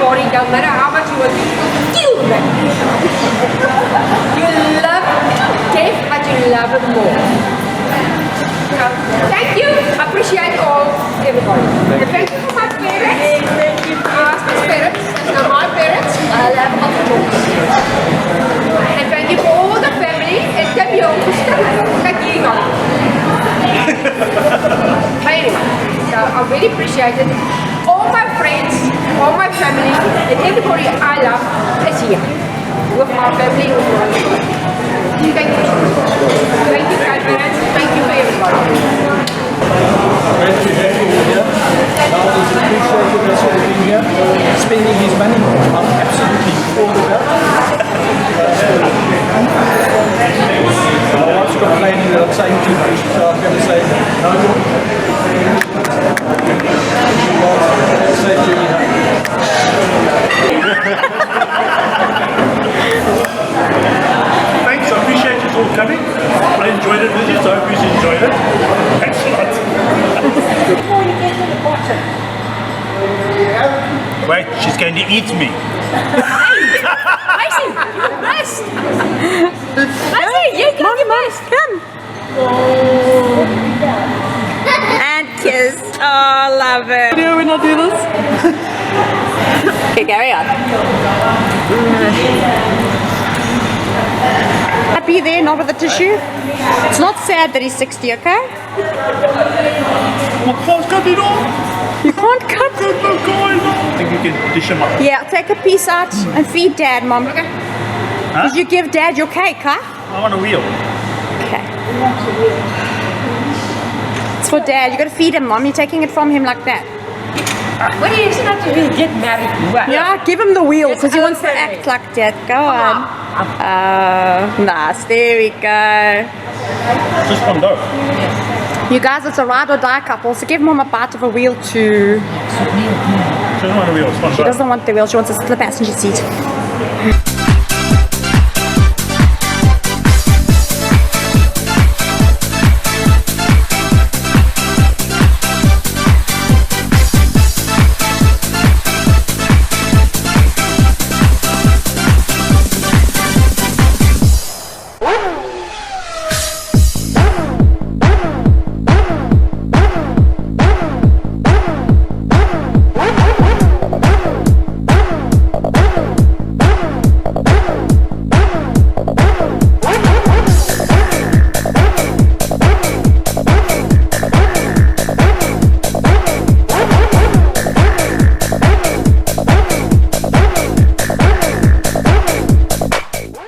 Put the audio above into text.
everybody, no matter how much you want to kill them. You love death, but you love it more. So, thank you. I appreciate all everybody. And thank you for my parents. My parents, and my parents. I love my people. And thank you for all the family. And thank you for studying. But anyway, so I really appreciate it. All my friends, all my family, and everybody I love is here. With my family, with my family. Thank you. Thank you, parents. Thank you for everybody. Great to have you here. Now it's appreciated that you're being here, spending his money. I'm absolutely all about. My wife's complaining that I'm saying too much, so I'm going to say no more. Safe journey home. Thanks, I appreciate you all coming. I enjoyed it with you, so I hope you enjoyed it. Thanks a lot. Before you get to the bottom. Wait, she's going to eat me. Macy, you must. Macy, you come. You must. Come. And kiss. Oh, love it. Do we not do this? Okay, carry on. Happy there, not with the tissue. It's not sad that he's 60, okay? My clothes cut it off. You can't cut it. I think you can dish them up. Yeah, take a piece out and feed Dad, Mom. Okay. Huh? Did you give Dad your cake, huh? I want a wheel. Okay. It's for Dad. You gotta feed him, Mom. You're taking it from him like that. When he isn't to really get married, right? Yeah, give him the wheel because he wants to act like Dad. Go on. Oh, nice. There we go. Just one go. You guys, it's a ride or die couple, so give Mom a bite of a wheel too. She doesn't want a wheel, it's one She doesn't want the wheel. She wants to sit in the passenger seat.